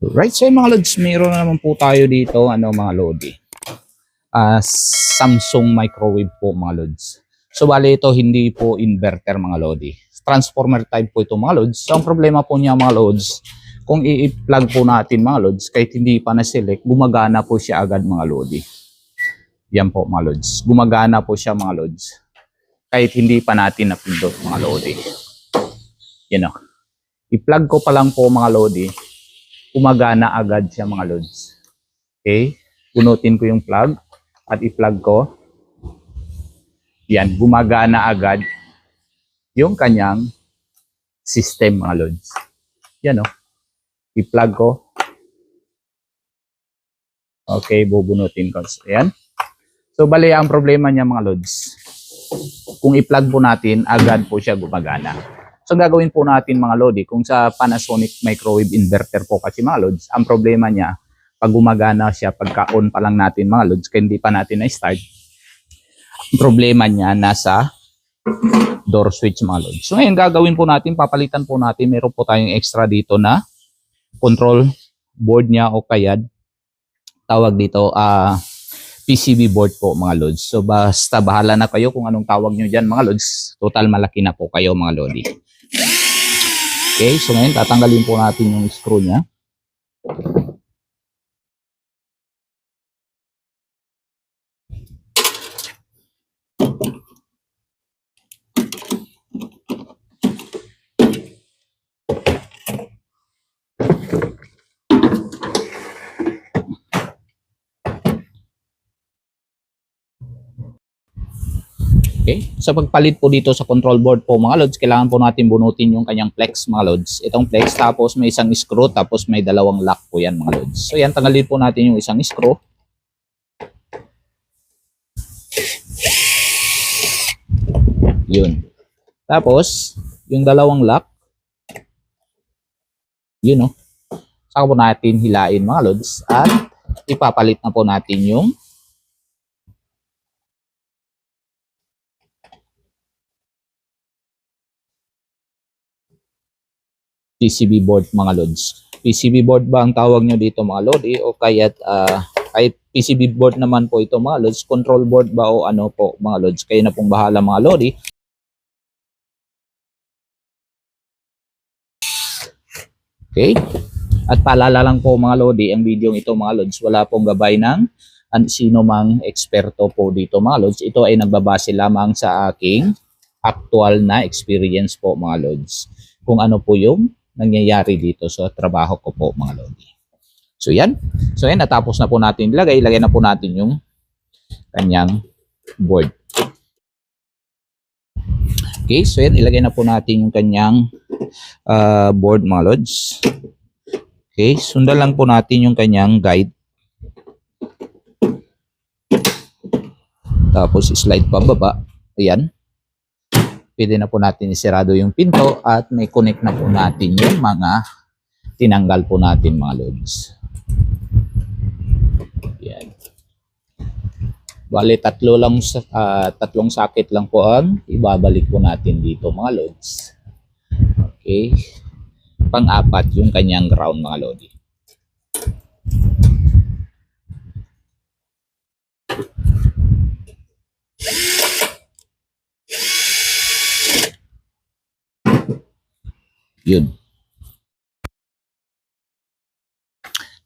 Right, so mga lods, mayroon na naman po tayo dito, mga lodi. Samsung microwave po mga lods. So bali ito hindi po inverter mga lodi. Transformer type po ito mga lods. So ang problema po niya mga lods, kung i-plug po natin mga lods, kahit hindi pa na-select, gumagana po siya agad mga lodi. Yan po mga lods. Gumagana po siya mga lods. Kahit hindi pa natin napindot mga lodi. Yan o. I-plug ko pa lang po mga lodi. Gumagana agad siya mga lods. Okay? Punutin ko yung plug at i-plug ko. Yan, gumagana agad yung kanyang system mga lods. Yan o. I-plug ko. Okay, bubunutin ko. Yan. So, bali ang problema niya mga lods. Kung i-plug po natin, agad po siya gumagana. So, gagawin po natin mga lodi, kung sa Panasonic microwave inverter po kasi mga lods, ang problema niya, pag gumagana siya, pagka-on pa lang natin mga lods, kaya hindi pa natin na-start, ang problema niya nasa door switch mga lods. So, ngayon gagawin po natin, papalitan po natin, meron po tayong extra dito na control board niya o kaya tawag dito, PCB board po mga lods. So, basta bahala na kayo kung anong tawag nyo dyan mga lods. Total malaki na po kayo mga lodi. Okay, so ngayon tatanggalin po natin yung screw niya. Okay, sa pagpalit po dito sa control board po mga lods, kailangan po natin bunutin yung kanyang flex mga lods. Itong flex, tapos may isang screw, tapos may dalawang lock po yan mga lods. So yan, tanggalin po natin yung isang screw. Yun. Tapos, yung dalawang lock, yun o. Saka po natin hilain mga lods at ipapalit na po natin yung PCB board mga lods. PCB board ba ang tawag nyo dito mga lodi o kahit PCB board naman po ito mga lods, control board ba o ano po mga lods, kayo na pong bahala mga lodi. Okay, at paalala lang po mga lodi, ang video ito mga lods, wala pong gabay ng sino mang eksperto po dito mga lods. Ito ay nagbabase lamang sa aking actual na experience po mga lods, kung ano po yung nangyayari dito sa trabaho ko po mga lodi. So yan. So yan, natapos na po natin ilagay. Ilagay na po natin yung kanyang board. Okay, so yan, ilagay na po natin yung kanyang board mga lods. Okay, sundan lang po natin yung kanyang guide. Tapos slide pababa. Ayan. Pwede na po natin isirado yung pinto at may connect na po natin yung mga tinanggal po natin mga lods. Yan. Bale, tatlong socket lang po ang ibabalik po natin dito mga lods. Okay. Pang-apat yung kanyang ground mga lodi. Yun.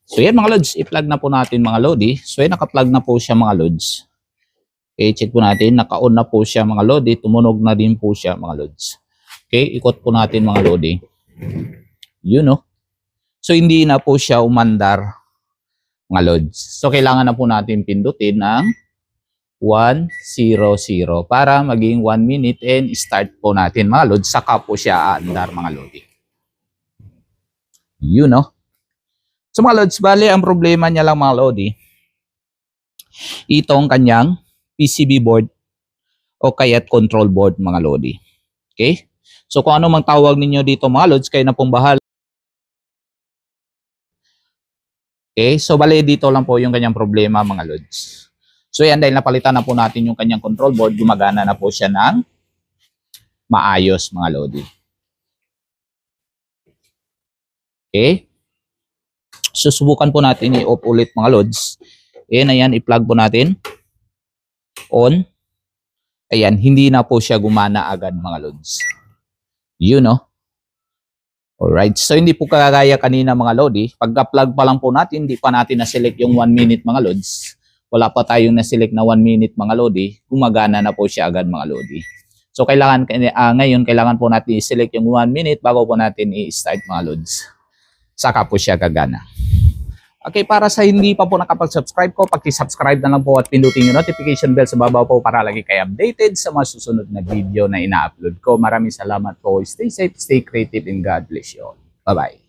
So yan mga lods, i-plug na po natin mga lodi. So yan, naka-plug na po siya mga lods. Okay, check po natin, naka-on na po siya mga lodi. Tumunog na din po siya mga lods. Okay, ikot po natin mga lodi. Yun no. So hindi na po siya umandar mga lods. So kailangan na po natin pindutin ng 100 para maging 1 minute and start po natin mga lods. Saka po siya aandar mga lodi. Yun no. So mga lods, bali ang problema niya lang mga lodi, itong kanyang PCB board o kaya't control board mga lodi. Okay? So kung ano mang tawag ninyo dito mga lods, kayo na pong bahala. Okay? So bali dito lang po yung kanyang problema mga lods. So yan, dahil napalitan na po natin yung kanyang control board, gumagana na po siya ng maayos mga lodi. Okay? susubukan po natin i-off ulit mga lods. Ayan, i-plug po natin. On. Ayan, hindi na po siya gumana agad mga lods. Yun, no? Alright, so hindi po kagaya kanina mga lodi. Pagka-plug pa lang po natin, hindi pa natin na-select yung 1 minute mga lods. Wala pa tayong na-select na 1 minute mga lodi. Gumagana na po siya agad mga lodi. So ngayon, kailangan po natin i-select yung 1 minute bago po natin i-start mga lods. Saka po siya gagana. Okay, para sa hindi pa po nakapag-subscribe ko, paki-subscribe na lang po at pindutin yung notification bell sa baba po para lagi kayo updated sa mga susunod na video na ina-upload ko. Maraming salamat po. Stay safe, stay creative, and God bless you all. Bye-bye.